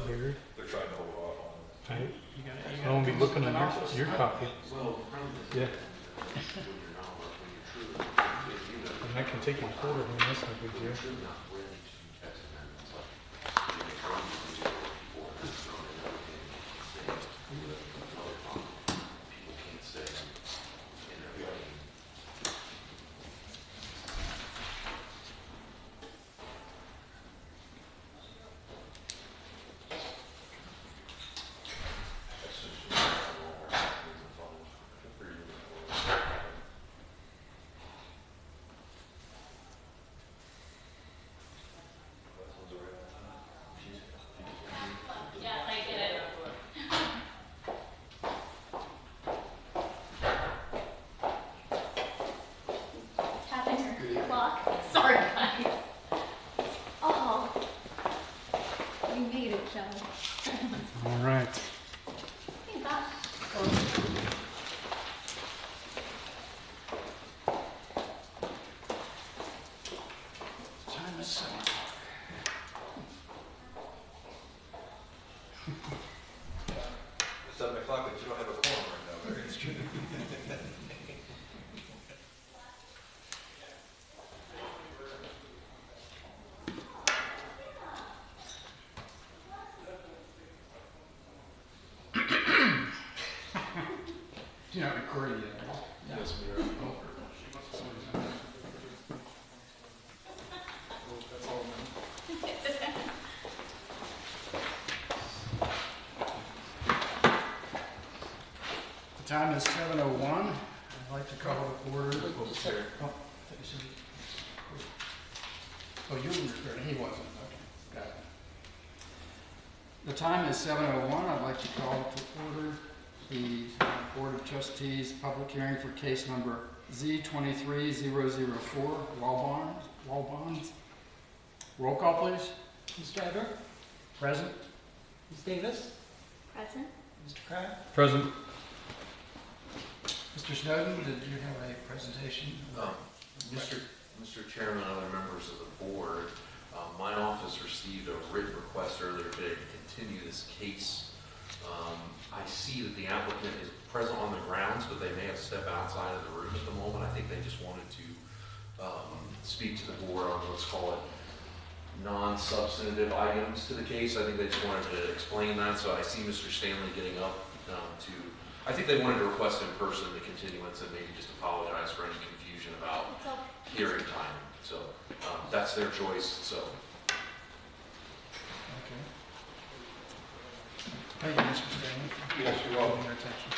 Barry. They're trying to hold off on it. I won't be looking at your copy. Well, the problem is Yeah. when you're not working, when you're true, And I can take your quarter, and that's no big deal. you're true not ready to do text amendments, like, you make one, you do it before, and then throw in another thing, you can say, another problem, people can't say, in their writing. Yes, I did it. Tapping your clock. Sorry, guys. Oh, you made it, Joe. All right. Hey, gosh. Time is 7 o'clock. It's 7 o'clock, but you don't have a quorum right now, Barry. It's true. You're not recording yet, right? Yes, we are. That's all, man. The time is 7:01. I'd like to call to order. Oh, you were recording, he wasn't, okay, got it. The time is 7:01. I'd like to call to order the Board of Trustees public hearing for case number Z23004, Wall Bonds. Roll call, please. Ms. Driver? Present. Ms. Davis? Present. Mr. Crab? Present. Mr. Snowden, did you have a presentation? Mr. Chairman, other members of the board, my office received a written request earlier today to continue this case. I see that the applicant is present on the grounds, but they may have stepped outside of the room at the moment. I think they just wanted to speak to the board on, let's call it, non-substantive items to the case. I think they just wanted to explain that, so I see Mr. Stanley getting up I think they wanted to request in person the continuance and maybe just apologize for any confusion about It's all. hearing time. So that's their choice, so. Okay. Thank you, Mr. Stanley. Yes, you're welcome. For your attention.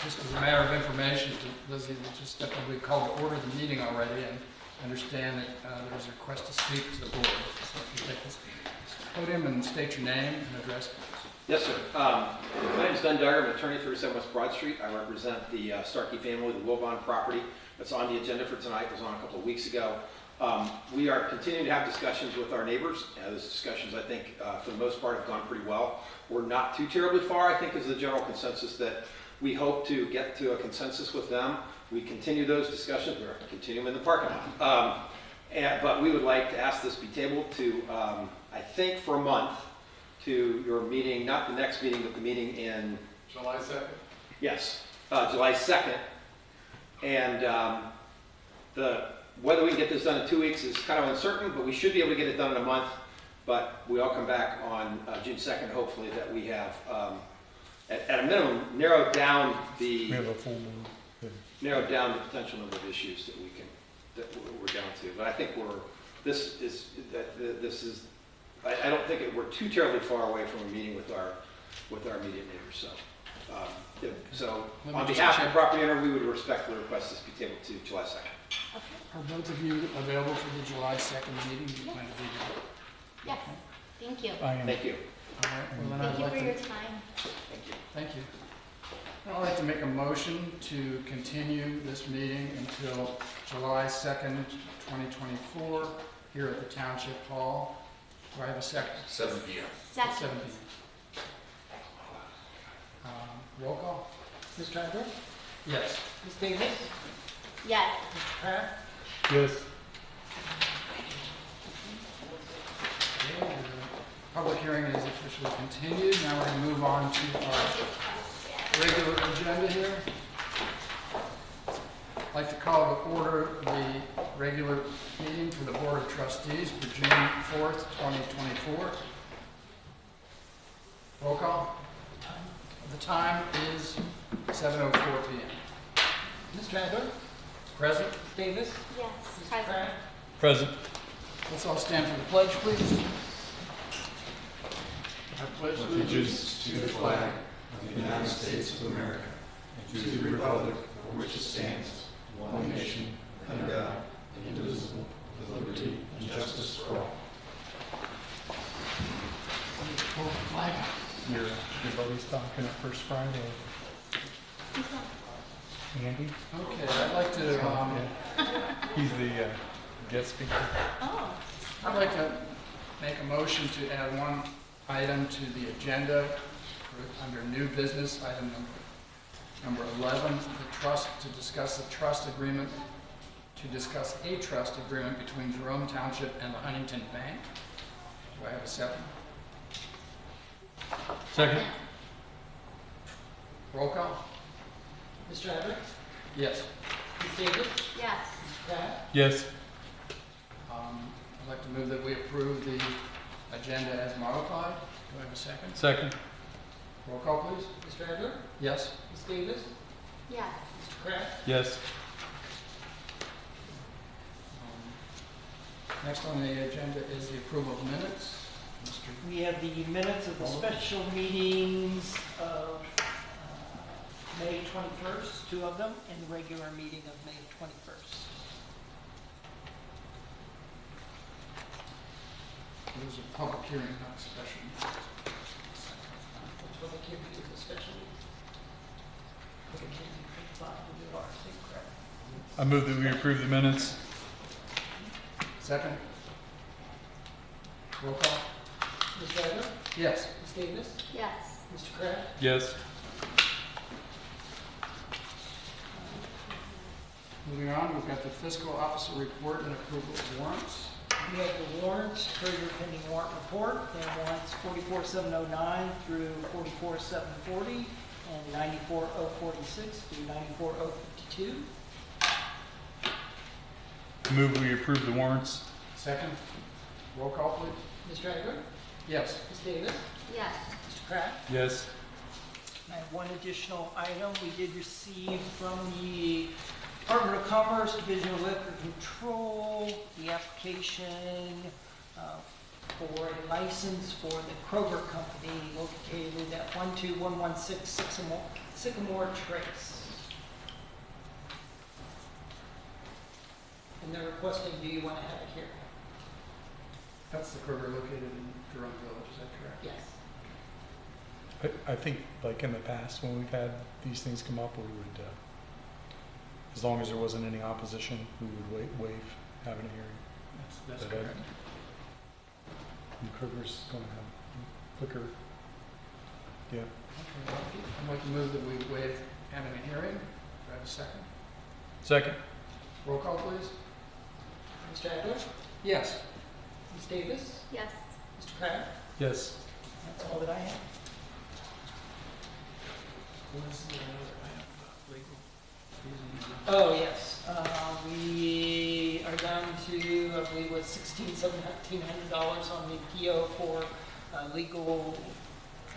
Just as a matter of information, to those of you that just stepped in, we called to order the meeting already and understand that there's a request to speak to the board. So if you take this podium and state your name and address, please. Yes, sir. My name is Ben Duggar. I'm an attorney, 37 West Broad Street. I represent the Starkey family, the Wilbon property that's on the agenda for tonight. It was on a couple of weeks ago. We are continuing to have discussions with our neighbors. Those discussions, I think, for the most part, have gone pretty well. We're not too terribly far, I think, is the general consensus that we hope to get to a consensus with them. We continue those discussions. We're continuing them in the parking lot. But we would like to ask this be tabled to, I think, for a month, to your meeting, not the next meeting, but the meeting in... July 2nd? Yes, July 2nd. And whether we can get this done in 2 weeks is kind of uncertain, but we should be able to get it done in a month. But we all come back on June 2nd, hopefully, that we have, at a minimum, narrowed down the potential number of issues that we're down to. But I think I don't think we're too terribly far away from a meeting with our immediate neighbors. So on behalf of the property owner, we would respectfully request this be tabled to July 2nd. Are both of you available for the July 2nd meeting? Do you plan to be there? Yes. Thank you. I am. Thank you. All right, well, then Thank I'd you like for to... your time. Thank you. Thank you. I'd like to make a motion to continue this meeting until July 2nd, 2024, here at the Township Hall. Do I have a second? 7 p.m. At Second. 7 p.m. Roll call? Ms. Driver? Yes. Ms. Davis? Yes. Mr. Crab? Yes. public hearing is officially continued. Now we're going to move on to our regular agenda here. I'd like to call to order the regular meeting for the Board of Trustees for June 4th, 2024. Roll call. The time is 7:04 p.m. Ms. Stradler? Present. Ms. Davis? Yes, Mr. present. Kraft? Present. Let's all stand for the pledge, please. I pledge Allegiance to the flag of the United States of America and to the republic for which it stands, one nation, under God, indivisible, with liberty and justice for all. Pull the flag out. Everybody's talking at First Friday. Andy? Okay, I'd like to, He's the guest speaker. Oh, I'd like to make a motion to add one item to the agenda under new business, item number 11, the trust, to discuss a trust agreement between Jerome Township and the Huntington Bank. Do I have a second? Second. Roll call? Ms. Stradler? Yes. Ms. Davis? yes. Mr. Kraft? Yes. I'd like to move that we approve the agenda as modified. Do I have a second? Second. Roll call, please. Ms. Stradler? Yes. Ms. Davis? Yes. Mr. Kraft? Yes. Next on the agenda is the approval of minutes. Mr. We have the minutes of the special meetings of May 21st, 2 of them, and the regular meeting of May 21st. It was a public hearing, not a special meeting. Public hearing is a special meeting. Public hearing, fine, we do our thing, correct? I move that we approve the minutes. Second? Roll call? Ms. Stradler? Yes. Ms. Davis? Yes. Mr. Kraft? Yes. Moving on, we've got the fiscal officer report and approval of warrants. We have the warrants for your pending warrant report. They're warrants 44709 through 44740 and 94046 through 94052. I move we approve the warrants. Second? Roll call, please. Ms. Stradler? Yes. Ms. Davis? Yes. Mr. Kraft? Yes. I have one additional item. We did receive from the Department of Commerce, Division of Liquor Control, the application for a license for the Kroger Company located at 12116 Sycamore Trace. And they're requesting, do you want to have it here? That's the Kroger located in Jerome Village, is that correct? Yes. I think, like in the past, when we've had these things come up, we would, as long as there wasn't any opposition, we would waive having a hearing. That's But, correct. And Kroger's going to have liquor. Yeah. Okay, I'd like to move that we waive having a hearing. Do I have a second? Second. Roll call, please. Ms. Stradler? Yes. Ms. Davis? Yes. Mr. Kraft? Yes. That's all that I have. What is the other item? Legal fees and- Oh, yes. We are down to, I believe, what, $1,700 on the PO for legal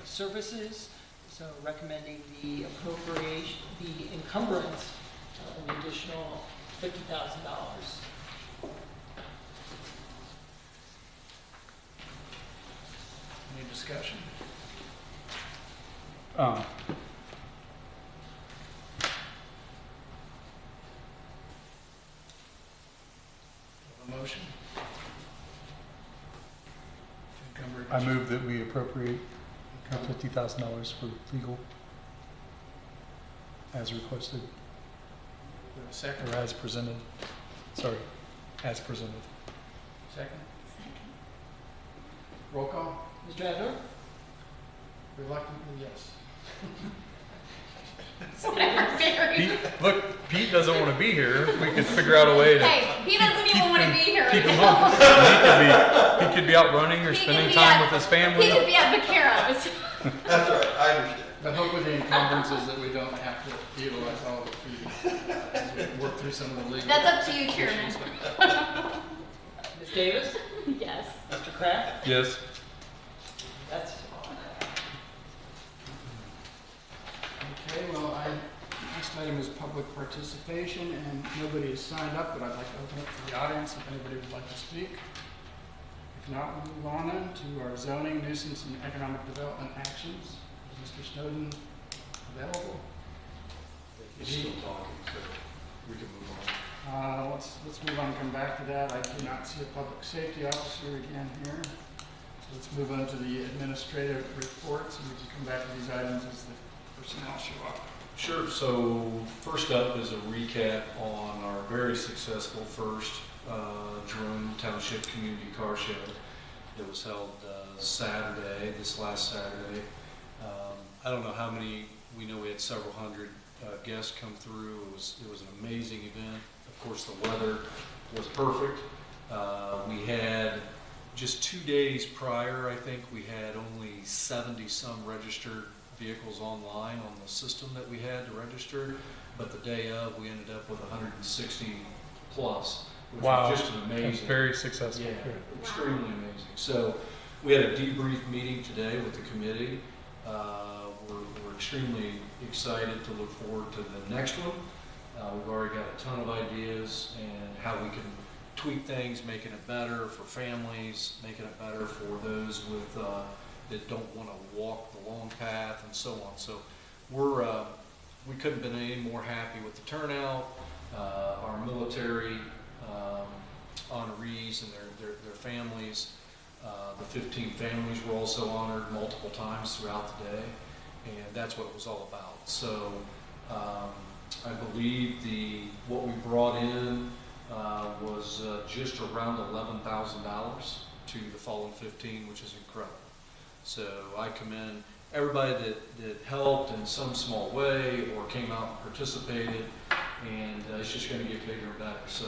services. So recommending the appropriation, the encumbrance of an additional $50,000. Any discussion? A motion? To encumber I move that we appropriate $50,000 for legal as requested, A second? or as presented. Sorry, as presented. Second? Second. Roll call? Ms. Stradler? Reluctantly, yes. Pete, look, Pete doesn't want to be here. We could figure out a way to. Hey, he doesn't even want to be here keep right him now. on. He could be out running or He could spending be time at- with his He family. could be at Vaqueros. That's right, I understand. But hopefully the encumbrance is that we don't have to utilize all the fees as we work through some of the legal. That's up to you, Chairman. issues. Ms. Davis? Yes. Mr. Kraft? Yes. That's Okay, well, next item is public participation, and nobody has signed up, but I'd like to open it to the audience if anybody would like to speak. If not, we'll move on then to our zoning, nuisance, and economic development actions. Is Mr. Snowden available? He's still talking, so we can move on. Let's move on and come back to that. I do not see a public safety officer again here. So let's move on to the administrative reports, and we can come back to these items as the personnel show up. Sure, so first up is a recap on our very successful first Jerome Township Community Car Show. It was held Saturday, this last Saturday. I don't know how many, we know we had several hundred guests come through. It was an amazing event. Of course, the weather was perfect. We had just 2 days prior, I think, we had only 70 some registered vehicles online on the system that we had to register, but the day of we ended up with 160 plus, which Wow. was just an That's amazing. very successful. Yeah, Good. extremely amazing. So we had a debrief meeting today with the committee. We're extremely excited to look forward to the next one. We've already got a ton of ideas and how we can tweak things, making it better for families, making it better for those with that don't want to walk the long path and so on. So we couldn't have been any more happy with the turnout. Our military honorees and their families, the 15 families were also honored multiple times throughout the day, and that's what it was all about. So I believe what we brought in was just around $11,000 to the fallen 15, which is incredible. So I commend everybody that helped in some small way or came out and participated, and it's just going to get bigger and better. So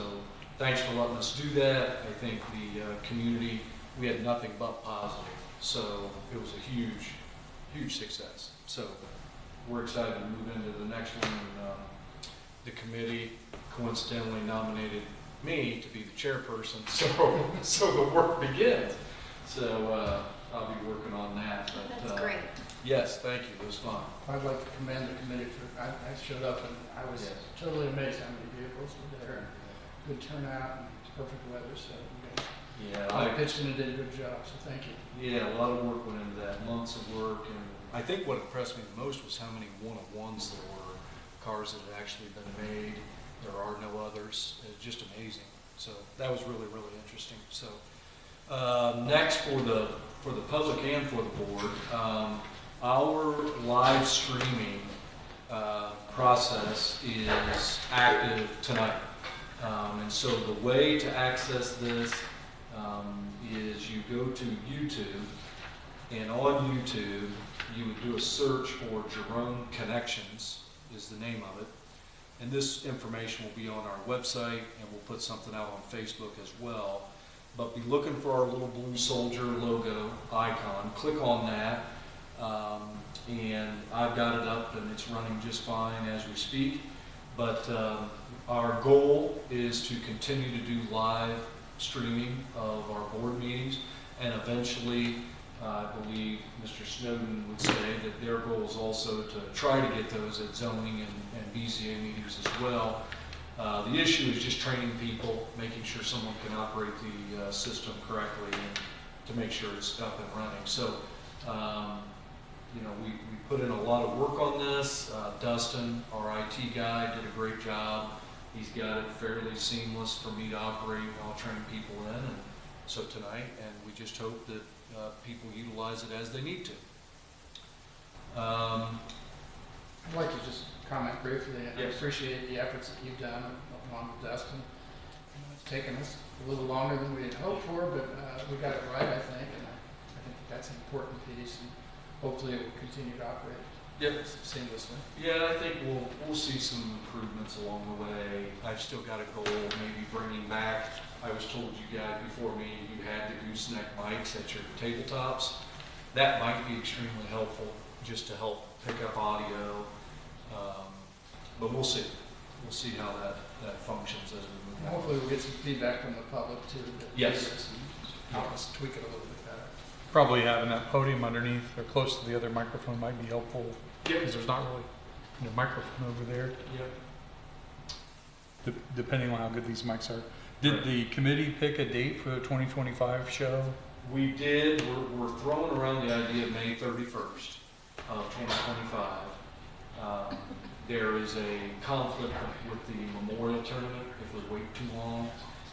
thanks for letting us do that. I think the community, we had nothing but positive. So it was a huge, huge success. So we're excited to move into the next one. And, the committee coincidentally nominated me to be the chairperson, so the work begins. So I'll be working on that. But, That's great. Yes, thank you. It was fun. I'd like to commend the committee for, I showed up and I was Yes. totally amazed how many vehicles were there, and good turnout and perfect weather, so you guys Yeah, all pitched in and did a good job, so thank you. Yeah, a lot of work went into that, months of work, and I think what impressed me the most was how many one-of-ones there were, cars that had actually been made. There are no others. It's just amazing. So that was really, really interesting. So next for the public and for the board, our live streaming process is active tonight. And so the way to access this is you go to YouTube, and on YouTube, you would do a search for Jerome Connections, is the name of it. And this information will be on our website, and we'll put something out on Facebook as well. But be looking for our little blue soldier logo icon. Click on that, and I've got it up, and it's running just fine as we speak. But our goal is to continue to do live streaming of our board meetings, and eventually, I believe Mr. Snowden would say that their goal is also to try to get those at zoning and BZA meetings as well. The issue is just training people, making sure someone can operate the system correctly and to make sure it's up and running. So, we put in a lot of work on this. Dustin, our IT guy, did a great job. He's got it fairly seamless for me to operate while training people in. And so tonight, and we just hope that people utilize it as they need to. I'd like to just comment briefly. I Yes. appreciate the efforts that you've done along with Dustin. It's taken us a little longer than we had hoped for, but we got it right, I think, and I think that's an important piece, and hopefully it will continue to operate seamlessly. Yeah, I think we'll see some improvements along the way. I've still got a goal, maybe bringing back. I was told you guys before me you had to do gooseneck mics at your tabletops. That might be extremely helpful, just to help pick up audio. But we'll see. We'll see how that functions as we move on. Hopefully we'll get some feedback from the public too. That Yes. hears us and help us tweak it a little bit better. Probably having that podium underneath or close to the other microphone might be helpful, because there's not really a microphone over there, Yep. depending on how good these mics are. Did Right. the committee pick a date for the 2025 show? We did. We're throwing around the idea of May 31st of 2025. There is a conflict with the Memorial Tournament if we wait too long.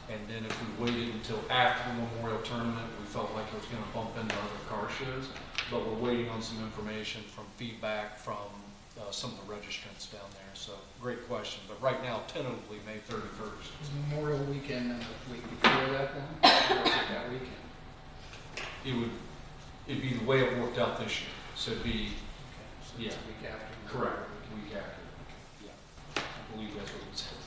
And then if we waited until after the Memorial Tournament, we felt like it was going to bump into other car shows. But we're waiting on some information from feedback from some of the registrants down there. So great question. But right now, tentatively, May 31st. Is Memorial Weekend and the week before that then? Or is it that weekend? It'd be the way it worked out this year. So it'd be, Okay, so it's Yeah. the week after. correct, week after. Yeah, I believe that's what it said.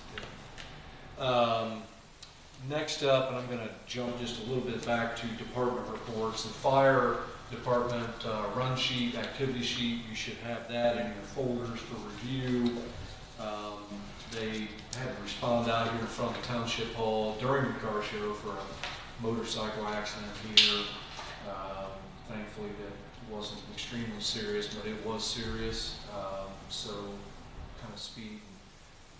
Next up, and I'm going to jump just a little bit back to department reports. The fire department run sheet, activity sheet, you should have that in your folders for review. They had to respond out here in front of Township Hall during the car show for a motorcycle accident here. Thankfully, that wasn't extremely serious, but it was serious. So kind of speed and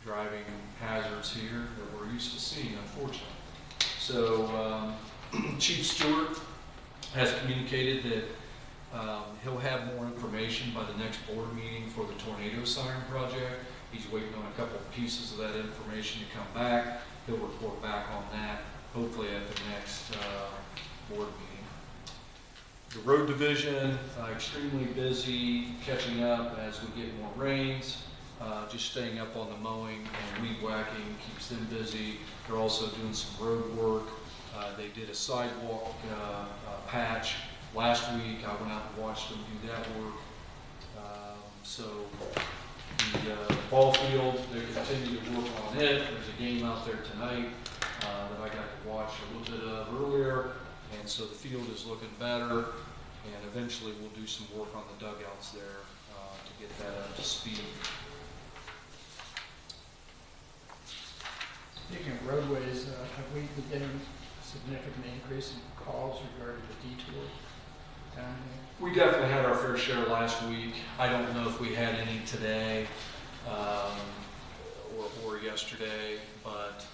driving hazards here that we're used to seeing, unfortunately. So Chief Stewart has communicated that he'll have more information by the next board meeting for the tornado siren project. He's waiting on a couple of pieces of that information to come back. He'll report back on that, hopefully at the next board meeting. The road division, extremely busy, catching up as we get more rains. Just staying up on the mowing and weed whacking keeps them busy. They're also doing some road work. They did a sidewalk patch last week. I went out and watched them do that work. So the ball field, they continue to work on it. There's a game out there tonight that I got to watch a little bit of earlier. And so the field is looking better. And eventually we'll do some work on the dugouts there to get that up to speed. Speaking of roadways, have we been getting a significant increase in calls regarding the detour down here? We definitely had our fair share last week. I don't know if we had any today or yesterday, but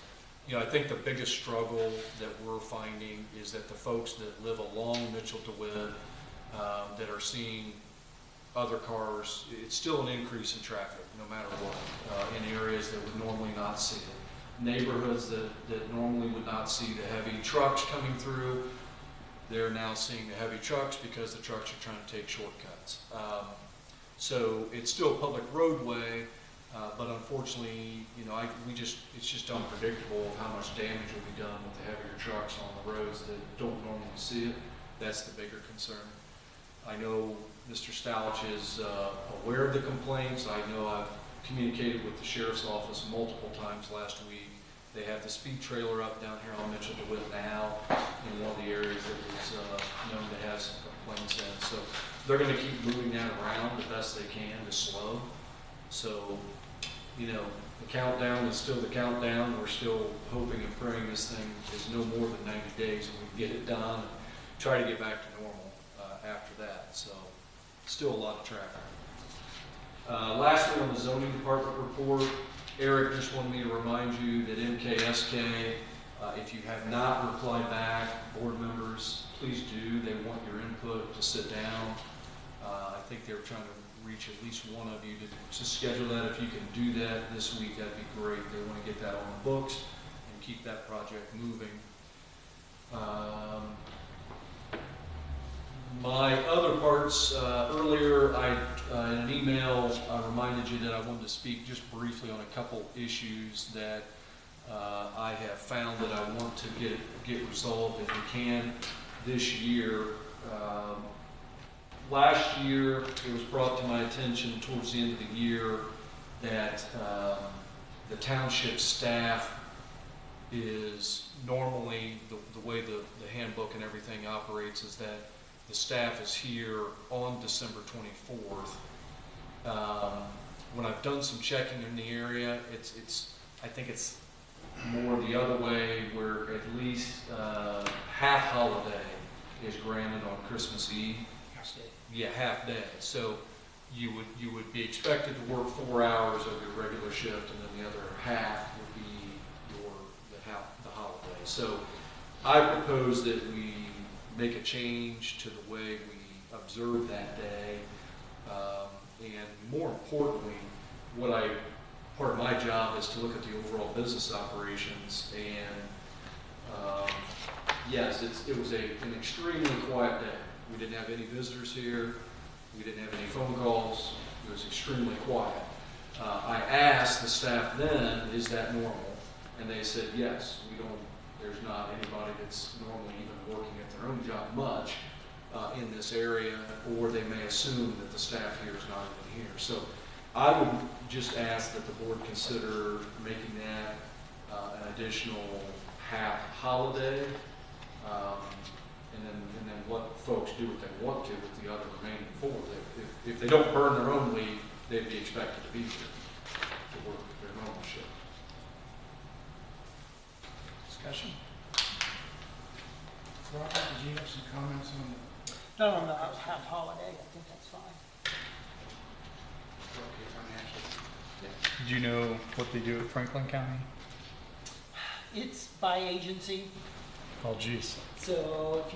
I think the biggest struggle that we're finding is that the folks that live along Mitchell DeWitt that are seeing other cars, it's still an increase in traffic no matter what, in areas that would normally not see it. Neighborhoods that normally would not see the heavy trucks coming through, they're now seeing the heavy trucks because the trucks are trying to take shortcuts. So it's still a public roadway, but unfortunately, it's just unpredictable of how much damage will be done with the heavier trucks on the roads that don't normally see it. That's the bigger concern. I know Mr. Stouch is aware of the complaints. I know I've communicated with the sheriff's office multiple times last week. They have the speed trailer up down here on Mitchell DeWitt now in one of the areas that was known to have some complaints in. So they're going to keep moving that around the best they can to slow. So, the countdown is still the countdown. We're still hoping and praying this thing is no more than 90 days and we can get it done and try to get back to normal after that. So still a lot of traffic. Lastly, on the zoning department report, Eric just wanted me to remind you that MKSK, if you have not replied back, board members, please do. They want your input to sit down. I think they're trying to reach at least one of you to schedule that. If you can do that this week, that'd be great. They want to get that on the books and keep that project moving. My other parts, earlier in an email, I reminded you that I wanted to speak just briefly on a couple issues that I have found that I want to get resolved if we can this year. Last year, it was brought to my attention towards the end of the year that the township staff is normally the way the handbook and everything operates is that the staff is here on December 24th. When I've done some checking in the area, I think it's more the other way, where at least half holiday is granted on Christmas Eve. Yeah, half day. So you would be expected to work 4 hours of your regular shift, and then the other half would be the holiday. So I propose that we make a change to the way we observe that day, and more importantly, part of my job is to look at the overall business operations, and yes, it was an extremely quiet day. We didn't have any visitors here. We didn't have any phone calls. It was extremely quiet. I asked the staff then, is that normal? And they said, yes, there's not anybody that's normally even working at their own job much in this area, or they may assume that the staff here is not even here. So I would just ask that the board consider making that an additional half holiday, and then let folks do what they want to with the other remaining 4. If they don't burn their own leave, they'd be expected to be here to work their normal shift. Discussion? Robert, did you have some comments on the No, half holiday, I think that's fine. okay financial? Do you know what they do at Franklin County? It's by agency, Oh, geez. so if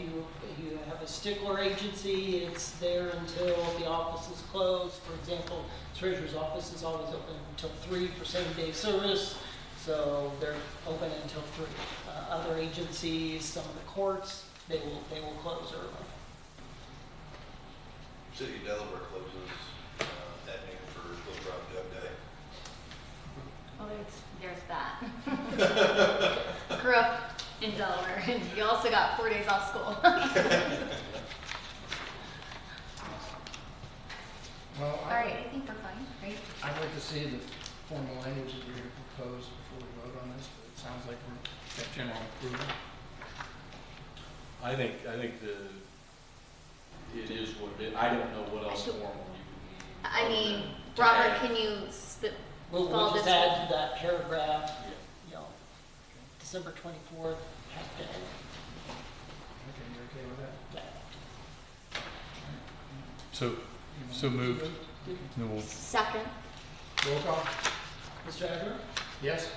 you have a stickler agency, it's there until the office is closed. For example, treasurer's office is always open until 3 for same-day service, so they're open until 3. Other agencies, some of the courts, they will close early. City of Delaware closes at noon for Little Rock Jug Day. Well, there's that. Grew up in Delaware, and you also got 4 days off school. Well, All right, I think we're fine, right? I'd like to see the formal language that you're going to propose before we vote on this, but it sounds like we're got general approval. I think it is what it is. I don't know what else formal you would need. I mean, to Robert, add. can you spit? We'll Follow just this add to that paragraph, Yeah. December 24th, half day. Okay, you're okay with that? Yeah. So moved. No, we'll- Second, Roll call? Mr. Adler? Yes?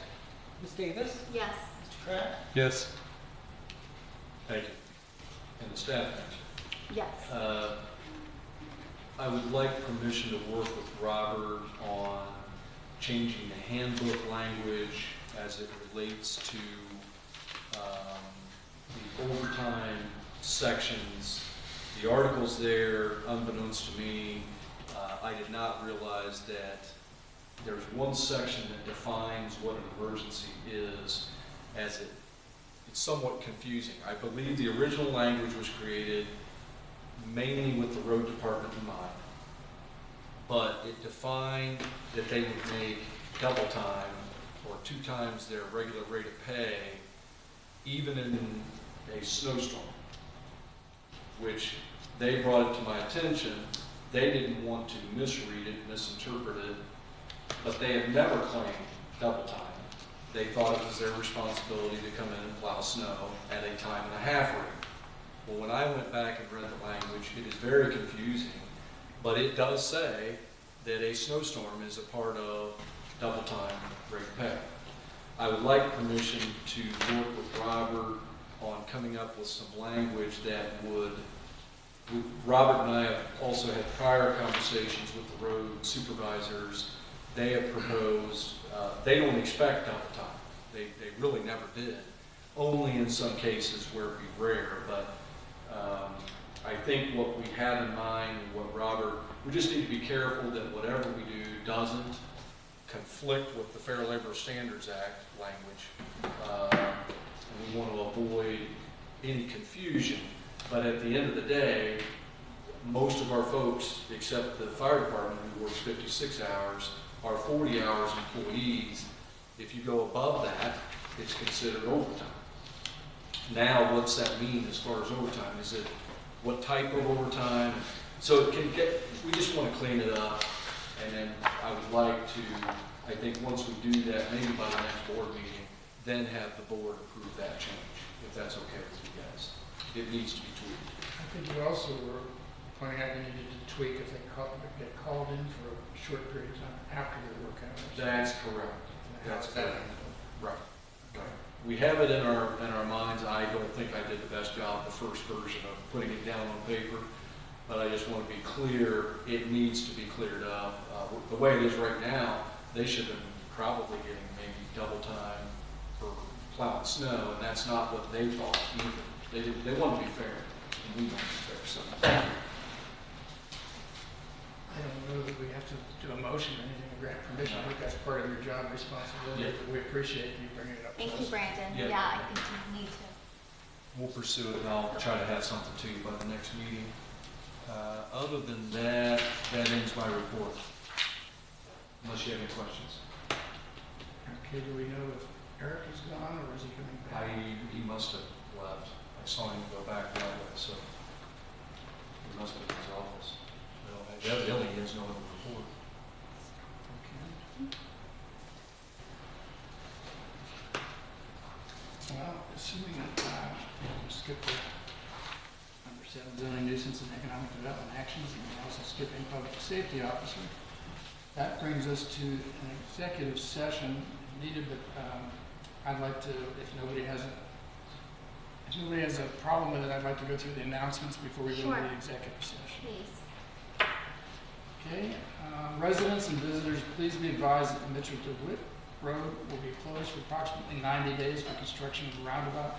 Ms. Davis? yes. Mr. Pratt? yes. Thank you. And the staff, thanks. Yes. I would like permission to work with Robert on changing the handbook language as it relates to the overtime sections. The articles there, unbeknownst to me, I did not realize that there's one section that defines what an emergency is, as it's somewhat confusing. I believe the original language was created mainly with the road department in mind, but it defined that they would make double time or 2 times their regular rate of pay, even in a snowstorm, which they brought it to my attention. They didn't want to misread it, misinterpret it, but they have never claimed double time. They thought it was their responsibility to come in and plow snow at a 1.5 rate. Well, when I went back and read the language, it is very confusing, but it does say that a snowstorm is a part of double time rate of pay. I would like permission to work with Robert on coming up with some language that would, Robert and I have also had prior conversations with the road supervisors. They have proposed, they don't expect double time. They really never did, only in some cases where it'd be rare, but I think what we have in mind, and what Robert, we just need to be careful that whatever we do doesn't conflict with the Fair Labor Standards Act language. And we want to avoid any confusion, but at the end of the day, most of our folks, except the fire department who works 56 hours, are 40 hours employees. If you go above that, it's considered overtime. Now, what's that mean as far as overtime? Is it what type of overtime? So it can get, we just want to clean it up, and then I would like to, I think once we do that, maybe by the next board meeting, then have the board approve that change, if that's okay with you guys. It needs to be tweaked. I think you also were pointing out you needed to tweak if they get called in for a short period of time after their work hours. That's correct. How's That's that correct. handled? Right. We have it in our minds. I don't think I did the best job, the first version of putting it down on paper, but I just want to be clear, it needs to be cleared up. The way it is right now, they should have been probably getting maybe double time for plowing snow, and that's not what they thought either. They want to be fair, and we want to be fair, so thank you. I don't know that we have to do a motion or anything to grant permission. I think that's part of your job responsibility. Yeah. But we appreciate you bringing it up to Thank us. you, Brandon. Yeah. Yeah, I think you need to. We'll pursue it, and I'll try to have something to you by the next meeting. Other than that, that ends my report. Unless you have any questions. Okay, do we know if Eric is gone or is he coming back? He must have left. I saw him go back that way, so he must have been in his office. Well, evidently he has no other report. Okay. Well, assuming that, we'll skip the number 7, zoning nuisance and economic development actions, and we're also skipping public safety officer. That brings us to an executive session needed, but I'd like to, if nobody has a problem with it, I'd like to go through the announcements before we go Sure. to the executive session. Please. Okay, residents and visitors, please be advised that the Mitchell DeWitt Road will be closed for approximately 90 days for construction of the roundabout.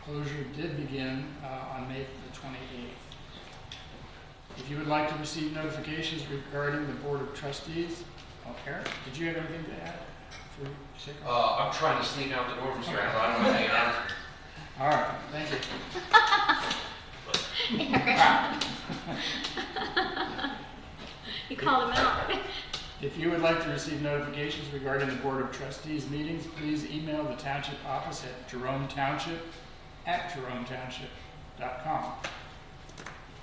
Closure did begin on May the 28th. If you would like to receive notifications regarding the Board of Trustees, Eric, did you have anything to add? I'm trying to sneak out the door from Strand, so I don't know anything else. All right, thank you. You called him out. If you would like to receive notifications regarding the Board of Trustees meetings, please email the Township office at jerometownship@jerometownship.com.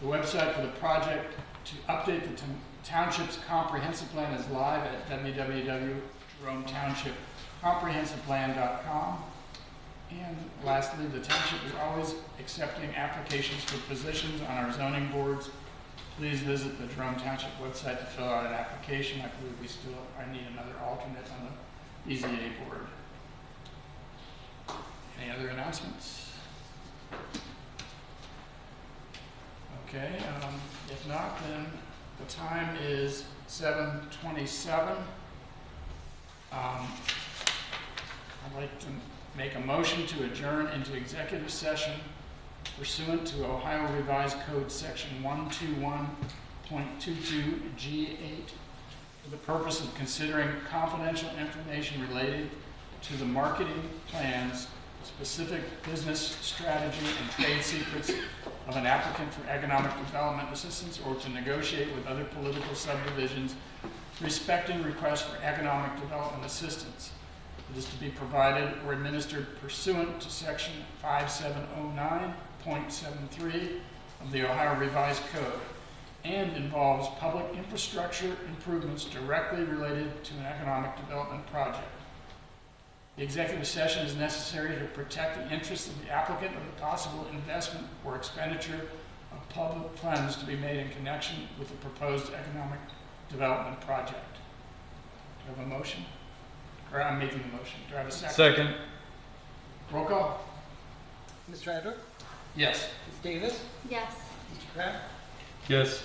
The website for the project to update the Township's comprehensive plan is live at www.jerometownshipcomprehensiveplan.com. And lastly, the Township is always accepting applications for positions on our zoning boards. Please visit the Jerome Township website to fill out an application. I believe I need another alternate on the BZA board. Any other announcements? Okay, if not, then the time is 7:27. I'd like to make a motion to adjourn into executive session pursuant to Ohio Revised Code Section 121.22 G8 for the purpose of considering confidential information related to the marketing plans, specific business strategy, and trade secrets of an applicant for economic development assistance, or to negotiate with other political subdivisions respecting requests for economic development assistance. It is to be provided or administered pursuant to Section 5709.73 of the Ohio Revised Code, and involves public infrastructure improvements directly related to an economic development project. The executive session is necessary to protect the interests of the applicant of the possible investment or expenditure of public funds to be made in connection with the proposed economic development project. Do I have a motion? Or I'm making the motion. Do I have a second? Second. Roll call? Mr. Adler? Yes. Ms. Davis? Yes. Mr. Kraft? Yes.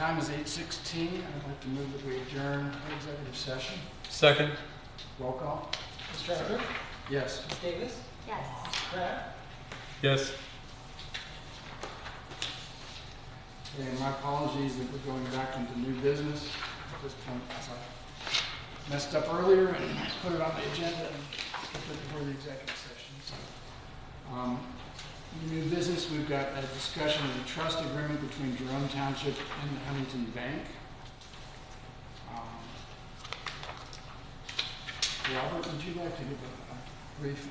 time is 8:16. I'd like to move that we adjourn the executive session. Second. Roll call. Mr. Adler? Yes. Ms. Davis? Yes. Mr. Kraft? Yes. Okay, my apologies that we're going back into new business at this point, as I messed up earlier and put it on the agenda and put it before the executive session. So, new business, we've got a discussion of the trust agreement between Jerome Township and the Huntington Bank. Robert, would you like to give a brief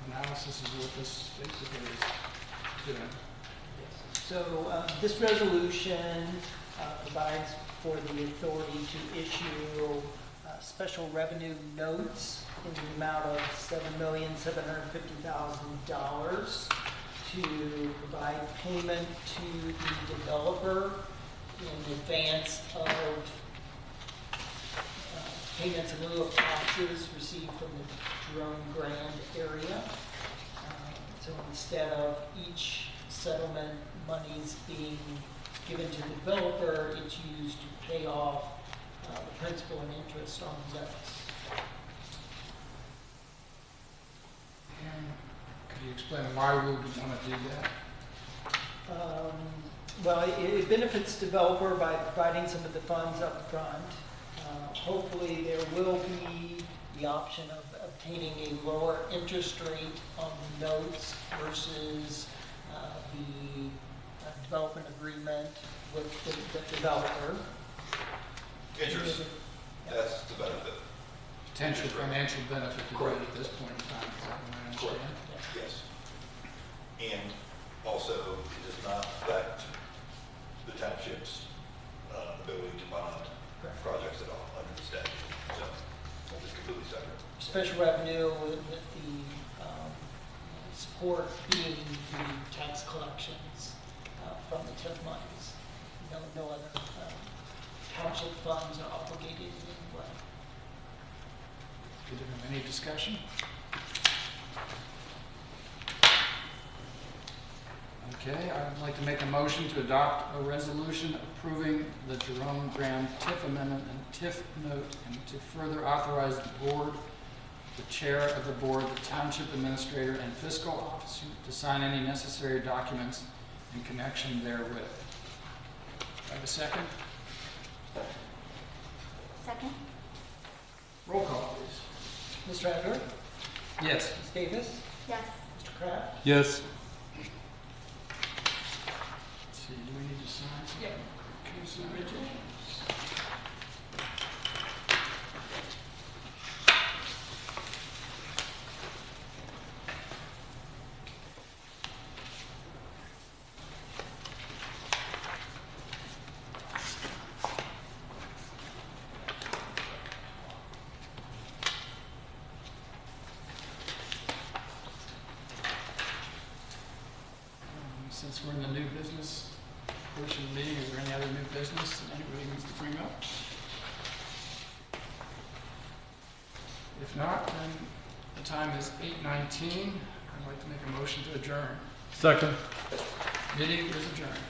analysis of what this basically is doing? So this resolution provides for the authority to issue special revenue notes in the amount of $7,750,000 to provide payment to the developer in advance of payments in lieu of taxes received from the Jerome Grand area. So instead of each settlement monies being given to the developer, it's used to pay off the principal and interest on the notes. And could you explain why we would want to do that? Well, it benefits developer by providing some of the funds up front. Hopefully, there will be the option of obtaining a lower interest rate on the notes versus the development agreement with the developer. Interest, that's the benefit. Potential financial benefit to it at this point in time, is that what I understand? Yes. And also, it does not affect the township's ability to bond projects at all under the statute. So it's completely separate. Special revenue with the support being the tax collections from the TIF monies. No other township funds are obligated in any way. Is there any discussion? Okay, I'd like to make a motion to adopt a resolution approving the Jerome Graham TIF amendment and TIF note, and to further authorize the board, the chair of the board, the township administrator, and fiscal officer to sign any necessary documents in connection therewith. Do I have a second? Second? Roll call, please. Mr. Adler? Yes. Ms. Davis? Yes. Mr. Kraft? Yes. Let's see, do we need to sign something? Yeah. Okay, sign. Since we're in the new business portion of the meeting, is there any other new business that anybody needs to bring up? If not, then the time is 8:19. I'd like to make a motion to adjourn. Second. Meeting is adjourned.